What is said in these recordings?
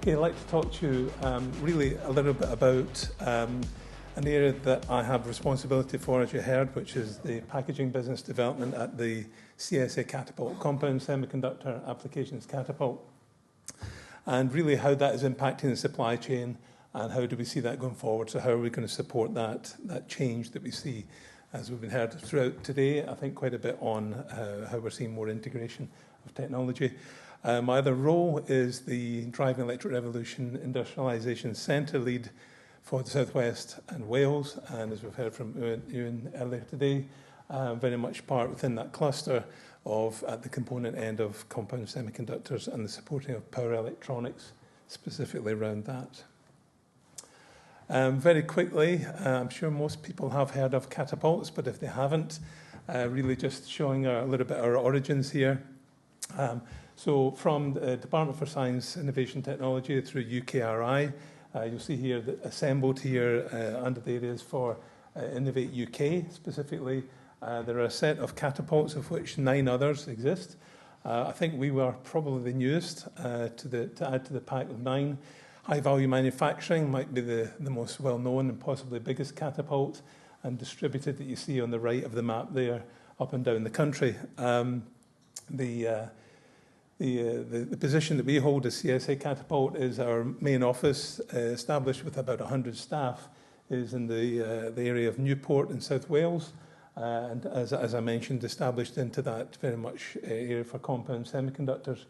Okay, I'd like to talk to you really a little bit about an area that I have responsibility for, as you heard, which is the packaging business development at the CSA Catapult, Compound Semiconductor Applications Catapult, and really how that is impacting the supply chain and how do we see that going forward. So how are we going to support that change that we see, as we've been heard throughout today, I think quite a bit on how we're seeing more integration of technology. My other role is the Driving Electric Revolution Industrialisation Centre lead for the South West and Wales, and as we've heard from Ewan earlier today, very much part within that cluster of at the component end of compound semiconductors and the supporting of power electronics, specifically around that. Very quickly, I'm sure most people have heard of catapults, but if they haven't, really just showing a little bit our origins here. So from the Department for Science, Innovation Technology through UKRI, you'll see here that assembled here under the areas for Innovate UK specifically. There are a set of catapults of which 9 others exist. I think we were probably the newest to add to the pack of 9. High value manufacturing might be the most well known and possibly biggest catapult, and distributed that you see on the right of the map there up and down the country. The position that we hold as CSA Catapult is our main office, established with about 100 staff, is in the area of Newport in South Wales, and as I mentioned, established into that very much area for compound semiconductors.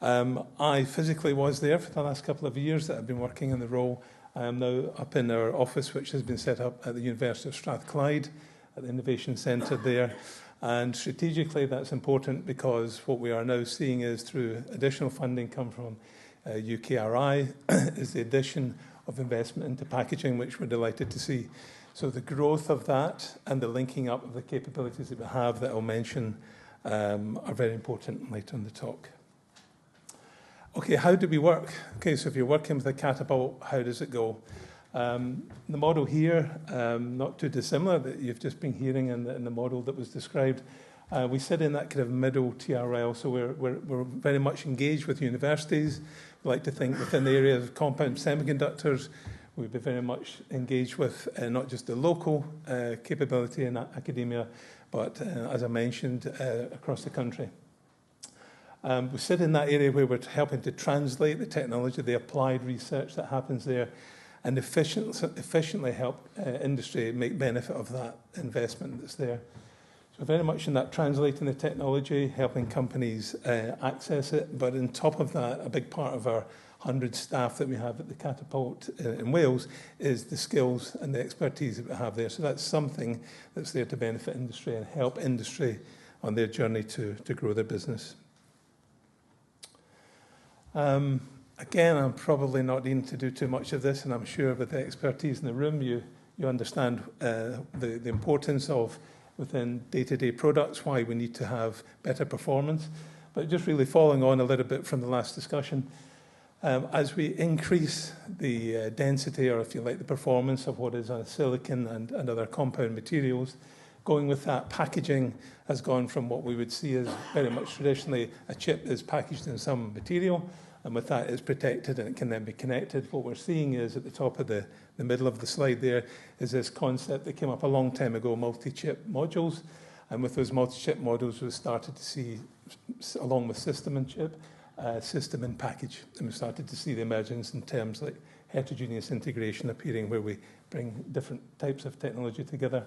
I physically was there for the last couple of years that I've been working in the role. I am now up in our office, which has been set up at the University of Strathclyde, at the Innovation Centre there. And strategically, that's important because what we are now seeing is through additional funding come from UKRI, is the addition of investment into packaging, which we're delighted to see. So the growth of that and the linking up of the capabilities that we have that I'll mention are very important later in the talk. Okay, how do we work? Okay, so if you're working with a catapult, how does it go? The model here, not too dissimilar that you've just been hearing in the model that was described. We sit in that kind of middle TRL, so we're very much engaged with universities. We like to think within the area of compound semiconductors, we'd be very much engaged with not just the local capability in academia, but as I mentioned, across the country. We sit in that area where we're helping to translate the technology, the applied research that happens there, and efficiently help industry make benefit of that investment that's there. So very much in that translating the technology, helping companies access it, but on top of that, a big part of our 100 staff that we have at the Catapult in Wales is the skills and the expertise that we have there. So that's something that's there to benefit industry and help industry on their journey to grow their business. Again, I'm probably not needing to do too much of this, and I'm sure with the expertise in the room, you understand the importance of within day-to-day products, why we need to have better performance. But just really following on a little bit from the last discussion, as we increase the density, or if you like, the performance of what is on silicon and other compound materials, going with that, packaging has gone from what we would see as very much traditionally a chip is packaged in some material, and with that it's protected and it can then be connected. What we're seeing is at the top of the middle of the slide there is this concept that came up a long time ago, multi-chip modules. And with those multi-chip modules, we've started to see, along with system and chip, system and package. And we've started to see the emergence in terms like heterogeneous integration appearing, where we bring different types of technology together.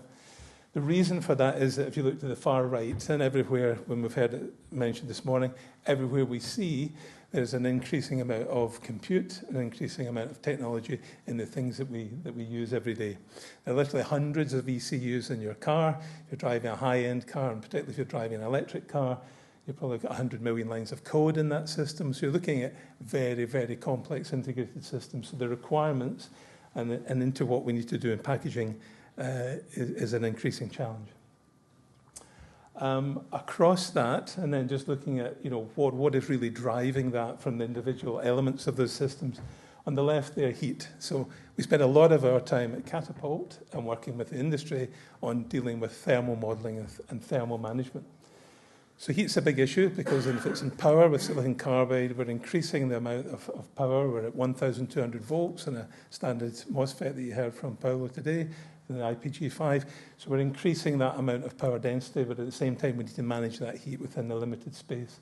The reason for that is that if you look to the far right, and everywhere, when we've heard it mentioned this morning, everywhere we see there's an increasing amount of compute, an increasing amount of technology in the things that we use every day. There are literally hundreds of ECUs in your car. If you're driving a high-end car, and particularly if you're driving an electric car, you've probably got 100 million lines of code in that system. So you're looking at very, very complex integrated systems. So the requirements and into what we need to do in packaging is an increasing challenge. Across that, and then just looking at what is really driving that from the individual elements of those systems. On the left there, heat. So we spend a lot of our time at Catapult and working with the industry on dealing with thermal modelling and thermal management. So heat's a big issue because if it's in power with silicon carbide, we're increasing the amount of power. We're at 1,200 volts in a standard MOSFET that you heard from Paolo today, the IPG5. So we're increasing that amount of power density, but at the same time we need to manage that heat within the limited space.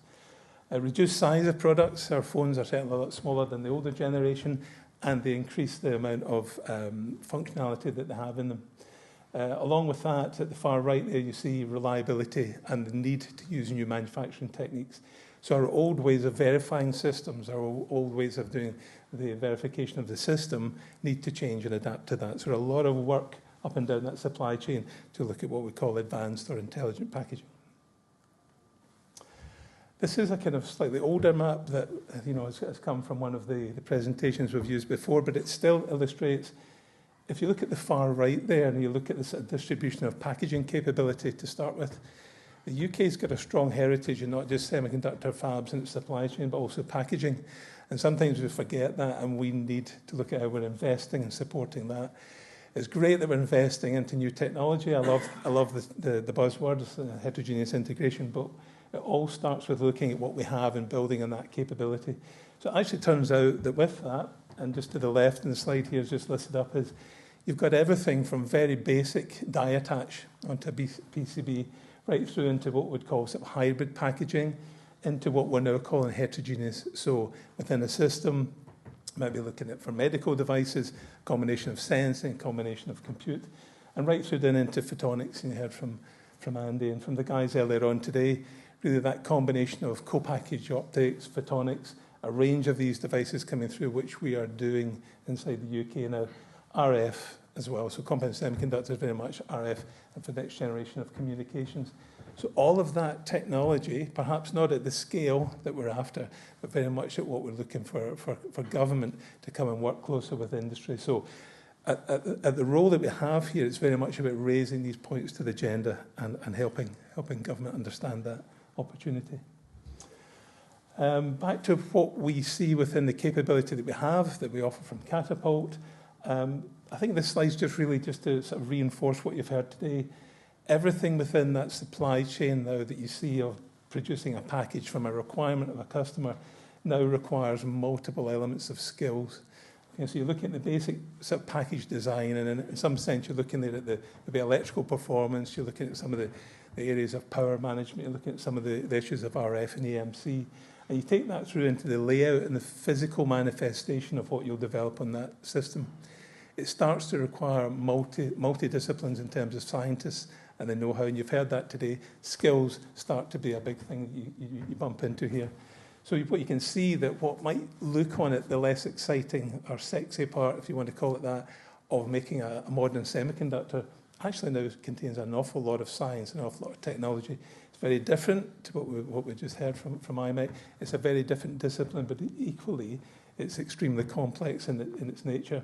Reduced size of products. Our phones are certainly a lot smaller than the older generation, and they increase the amount of functionality that they have in them. Along with that, at the far right there, you see reliability and the need to use new manufacturing techniques. So our old ways of verifying systems, our old ways of doing the verification of the system need to change and adapt to that. So a lot of work up and down that supply chain to look at what we call advanced or intelligent packaging. This is a kind of slightly older map that has come from one of the presentations we've used before, but it still illustrates. If you look at the far right there and you look at the sort of distribution of packaging capability to start with, the UK's got a strong heritage in not just semiconductor fabs and its supply chain, but also packaging. And sometimes we forget that, and we need to look at how we're investing and supporting that. It's great that we're investing into new technology. I love the buzzwords, heterogeneous integration, but it all starts with looking at what we have and building on that capability. So it actually turns out that with that, and just to the left in the slide here is just listed up, is you've got everything from very basic die attach onto a PCB right through into what we'd call sort of hybrid packaging, into what we're now calling heterogeneous. So within a system, might be looking at for medical devices, combination of sensing, combination of compute, and right through then into photonics. And you heard from Andy and from the guys earlier on today, really that combination of co-packaged optics, photonics, a range of these devices coming through, which we are doing inside the UK now. RF as well, so compound semiconductors very much RF, and for the next generation of communications. So all of that technology, perhaps not at the scale that we're after, but very much at what we're looking for government to come and work closer with industry. So at the role that we have here, it's very much about raising these points to the agenda and helping government understand that opportunity. Back to what we see within the capability that we have, that we offer from Catapult. I think this slide's just really just to sort of reinforce what you've heard today. Everything within that supply chain now that you see of producing a package from a requirement of a customer now requires multiple elements of skills. Okay, so you're looking at the basic sort of package design, and in some sense you're looking at the electrical performance, you're looking at some of the areas of power management, you're looking at some of the issues of RF and EMC, and you take that through into the layout and the physical manifestation of what you'll develop on that system. It starts to require multidisciplines in terms of scientists and the know-how, and you've heard that today. Skills start to be a big thing you bump into here. So what you can see that what might look on it the less exciting or sexy part, if you want to call it that, of making a modern semiconductor actually now contains an awful lot of science, an awful lot of technology. It's very different to what we just heard from IMEC. It's a very different discipline, but equally it's extremely complex in its nature.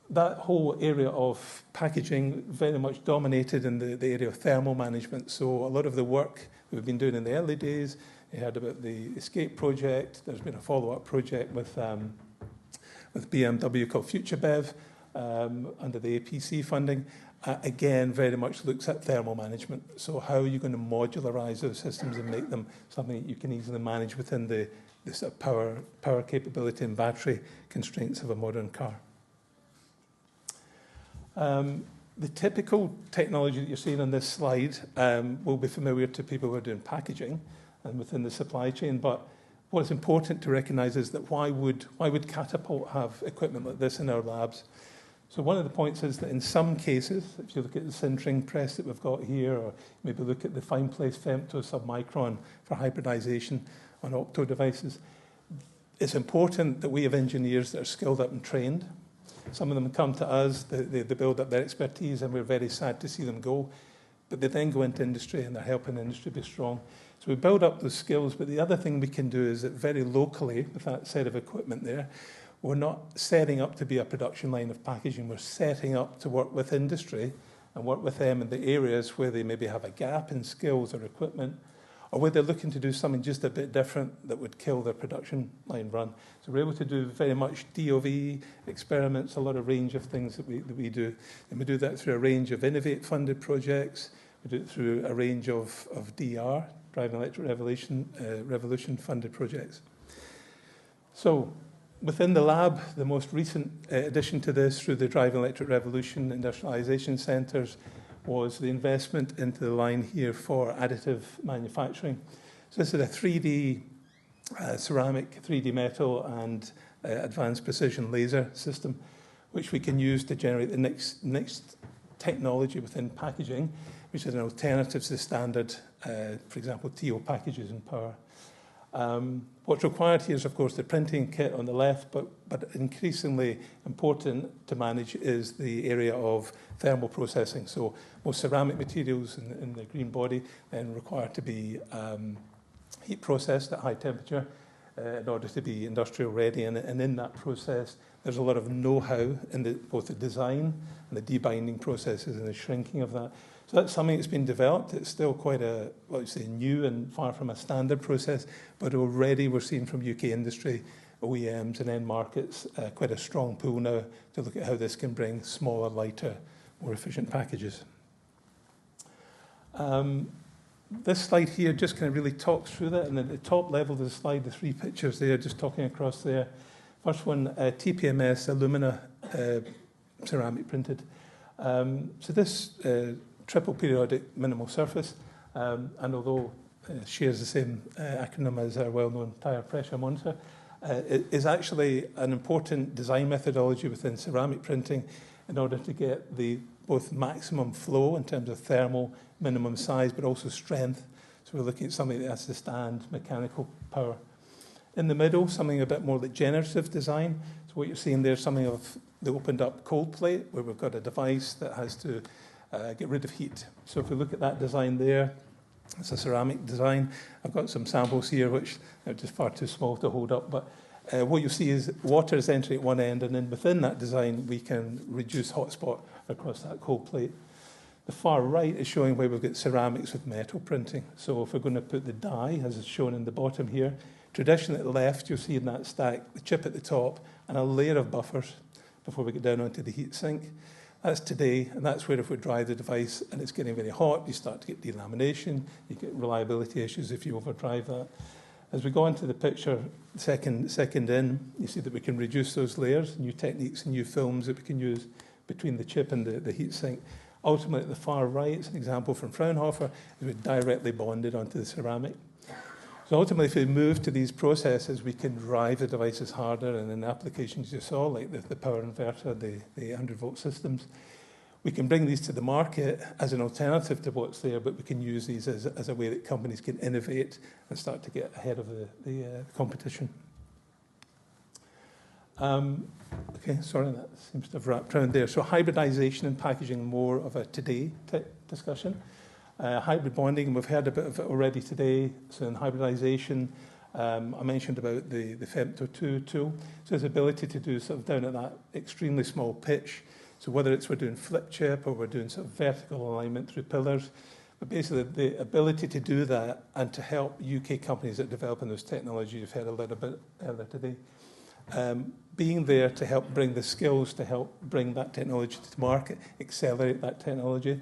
That whole area of packaging very much dominated in the area of thermal management. So a lot of the work that we've been doing in the early days, you heard about the ESCAPE project. There's been a follow-up project with BMW called FutureBev under the APC funding. Again, very much looks at thermal management. So how are you going to modularize those systems and make them something that you can easily manage within the sort of power capability and battery constraints of a modern car. The typical technology that you're seeing on this slide will be familiar to people who are doing packaging and within the supply chain, but what's important to recognize is that why would Catapult have equipment like this in our labs? So one of the points is that in some cases, if you look at the sintering press that we've got here, or maybe look at the fine place femto submicron for hybridization on opto devices, it's important that we have engineers that are skilled up and trained. Some of them come to us, they build up their expertise, and we're very sad to see them go. But they then go into industry, and they're helping the industry be strong. So we build up those skills, but the other thing we can do is that very locally, with that set of equipment there, we're not setting up to be a production line of packaging. We're setting up to work with industry and work with them in the areas where they maybe have a gap in skills or equipment, or where they're looking to do something just a bit different that would kill their production line run. So we're able to do very much DOV experiments, a lot of range of things that we do. And we do that through a range of Innovate-funded projects. We do it through a range of DR, Driving Electric Revolution funded projects. So within the lab, the most recent addition to this through the Driving Electric Revolution industrialization centres was the investment into the line here for additive manufacturing. So this is a 3D ceramic, 3D metal and advanced precision laser system, which we can use to generate the next technology within packaging, which is an alternative to the standard, for example, TO packages in power. What's required here is, of course, the printing kit on the left, but increasingly important to manage is the area of thermal processing. So most ceramic materials in the green body then require to be heat processed at high temperature in order to be industrial ready. And in that process, there's a lot of know-how in both the design and the debinding processes and the shrinking of that. So that's something that's been developed. It's still quite a, what you say, new and far from a standard process, but already we're seeing from UK industry, OEMs and end markets, quite a strong pull now to look at how this can bring smaller, lighter, more efficient packages. This slide here just kind of really talks through that, and at the top level of the slide, the three pictures there, just talking across there. First one, TPMS alumina ceramic printed. So this triple periodic minimal surface, and although it shares the same acronym as our well-known tire pressure monitor, it is actually an important design methodology within ceramic printing in order to get the both maximum flow in terms of thermal, minimum size, but also strength. So we're looking at something that has to stand mechanical power. In the middle, something a bit more like generative design. So what you're seeing there is something of the opened up cold plate, where we've got a device that has to get rid of heat. So if we look at that design there, it's a ceramic design. I've got some samples here which are just far too small to hold up, but what you see is water is entering at one end, and then within that design we can reduce hotspot across that cold plate. The far right is showing where we've got ceramics with metal printing. So if we're going to put the die, as is shown in the bottom here, traditionally at the left you'll see in that stack the chip at the top and a layer of buffers before we get down onto the heat sink. That's today, and that's where if we drive the device and it's getting very hot, you start to get delamination, you get reliability issues if you overdrive that. As we go into the picture, second in, you see that we can reduce those layers, new techniques and new films that we can use between the chip and the heat sink. Ultimately, at the far right, it's an example from Fraunhofer, is we're directly bonded onto the ceramic. So ultimately, if we move to these processes, we can drive the devices harder, and in applications you saw, like the power inverter, the 100-volt systems, we can bring these to the market as an alternative to what's there, but we can use these as a way that companies can innovate and start to get ahead of the competition. Okay, sorry, that seems to have wrapped around there. So hybridization and packaging, more of a today discussion. Hybrid bonding, we've heard a bit of it already today. So in hybridization, I mentioned about the Femto2 tool. So there's ability to do sort of down at that extremely small pitch. So whether it's we're doing flip chip or we're doing sort of vertical alignment through pillars, but basically the ability to do that and to help UK companies that are developing those technologies, you've heard a little bit earlier today, being there to help bring the skills to help bring that technology to market, accelerate that technology.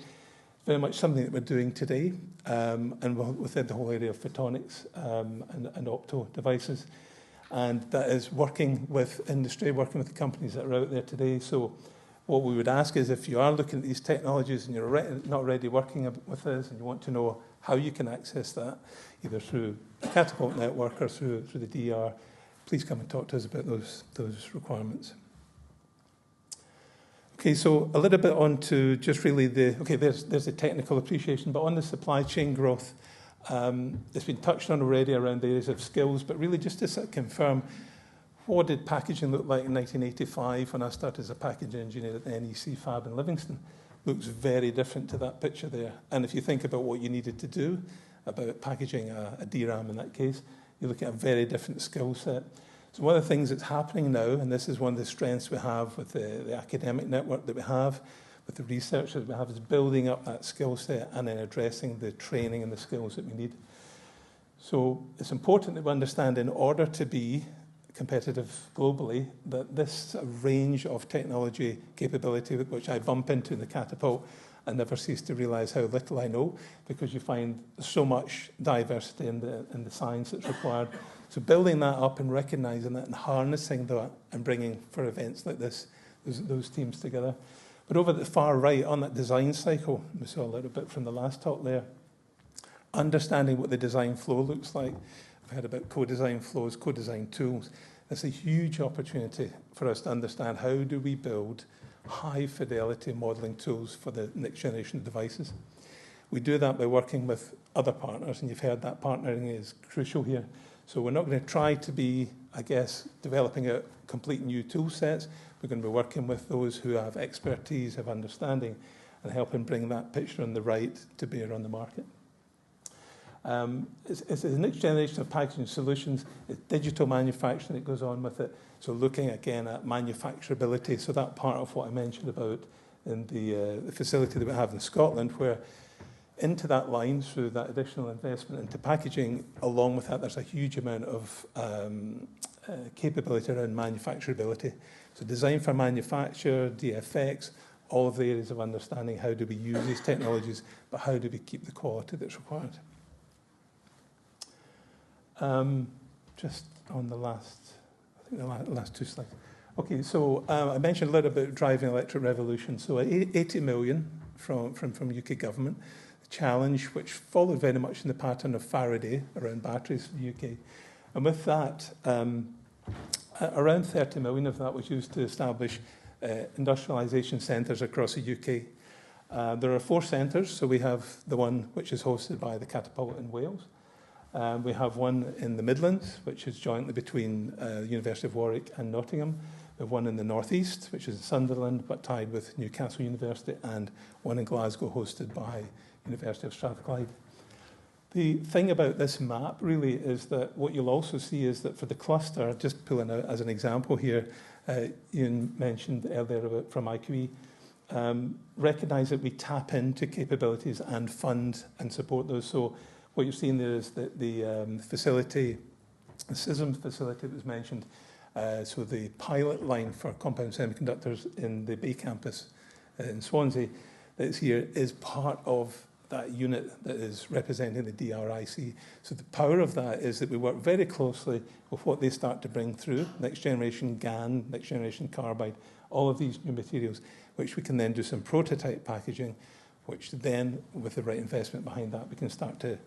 Very much something that we're doing today, and within the whole area of photonics and opto devices. And that is working with industry, working with the companies that are out there today. So what we would ask is if you are looking at these technologies and you're not already working with us and you want to know how you can access that, either through the Catapult network or through the DR, please come and talk to us about those requirements. Okay, so a little bit on to just really there's the technical appreciation, but on the supply chain growth, it's been touched on already around the areas of skills, but really just to sort of confirm, what did packaging look like in 1985 when I started as a package engineer at the NEC Fab in Livingston? Looks very different to that picture there. And if you think about what you needed to do about packaging a DRAM in that case, you're looking at a very different skill set. So one of the things that's happening now, and this is one of the strengths we have with the academic network that we have, with the research that we have, is building up that skill set and then addressing the training and the skills that we need. So it's important that we understand, in order to be competitive globally, that this range of technology capability, which I bump into in the Catapult, I never cease to realise how little I know, because you find so much diversity in the science that's required. So building that up and recognising that and harnessing that and bringing for events like this, those teams together. But over at the far right, on that design cycle, we saw a little bit from the last talk there, understanding what the design flow looks like. We've heard about co-design flows, co-design tools. It's a huge opportunity for us to understand how do we build high-fidelity modelling tools for the next generation of devices. We do that by working with other partners, and you've heard that partnering is crucial here. So we're not going to try to be, I guess, developing out complete new tool sets. We're going to be working with those who have expertise, have understanding, and helping bring that picture on the right to bear on the market. It's the next generation of packaging solutions. It's digital manufacturing that goes on with it. So looking again at manufacturability. So that part of what I mentioned about in the facility that we have in Scotland, where into that line, through that additional investment into packaging, along with that, there's a huge amount of capability around manufacturability. So design for manufacture, DFX, all of the areas of understanding how do we use these technologies, but how do we keep the quality that's required. Just on the last, I think the last two slides. Okay, so I mentioned a little bit about driving electric revolution. So 80 million from UK government. The challenge, which followed very much in the pattern of Faraday around batteries in the UK. And with that, around 30 million of that was used to establish industrialisation centres across the UK. There are 4 centres, so we have the one which is hosted by the Catapult in Wales. We have one in the Midlands, which is jointly between the University of Warwick and Nottingham. We have one in the North East, which is in Sunderland, but tied with Newcastle University, and one in Glasgow, hosted by University of Strathclyde. The thing about this map really is that what you'll also see is that for the cluster, just pulling out as an example here, Ian mentioned earlier about from IQE, recognise that we tap into capabilities and fund and support those. So what you're seeing there is that the facility, the CISM facility that was mentioned, so the pilot line for compound semiconductors in the Bay campus in Swansea that's here is part of that unit that is representing the DRIC. So the power of that is that we work very closely with what they start to bring through, next generation GaN, next generation carbide, all of these new materials, which we can then do some prototype packaging, which then, with the right investment behind that, we can start to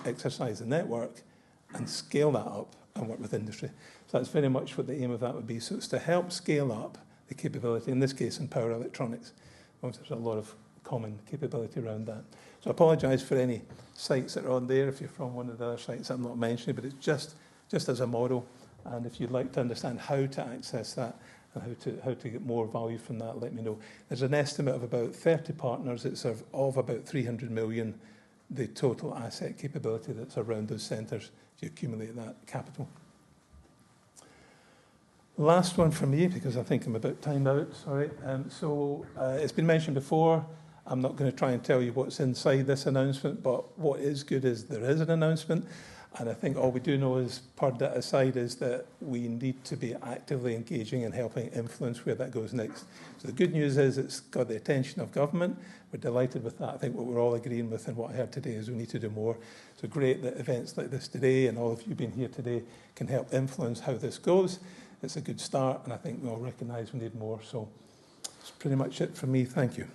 exercise the network and scale that up and work with industry. So that's very much what the aim of that would be. So it's to help scale up the capability, in this case in power electronics. There's a lot of common capability around that. So I apologise for any sites that are on there, if you're from one of the other sites I'm not mentioning, but it's just as a model. And if you'd like to understand how to access that, and how to get more value from that, let me know. There's an estimate of about 30 partners. It's of about 300 million, the total asset capability that's around those centres if you accumulate that capital. Last one for me, because I think I'm about timed out, sorry. It's been mentioned before. I'm not going to try and tell you what's inside this announcement, but what is good is there is an announcement. And I think all we do know is, part that aside, is that we need to be actively engaging and helping influence where that goes next. So the good news is it's got the attention of government. We're delighted with that. I think what we're all agreeing with and what I heard today is we need to do more. So great that events like this today and all of you being here today can help influence how this goes. It's a good start, and I think we all recognise we need more. So that's pretty much it from me. Thank you.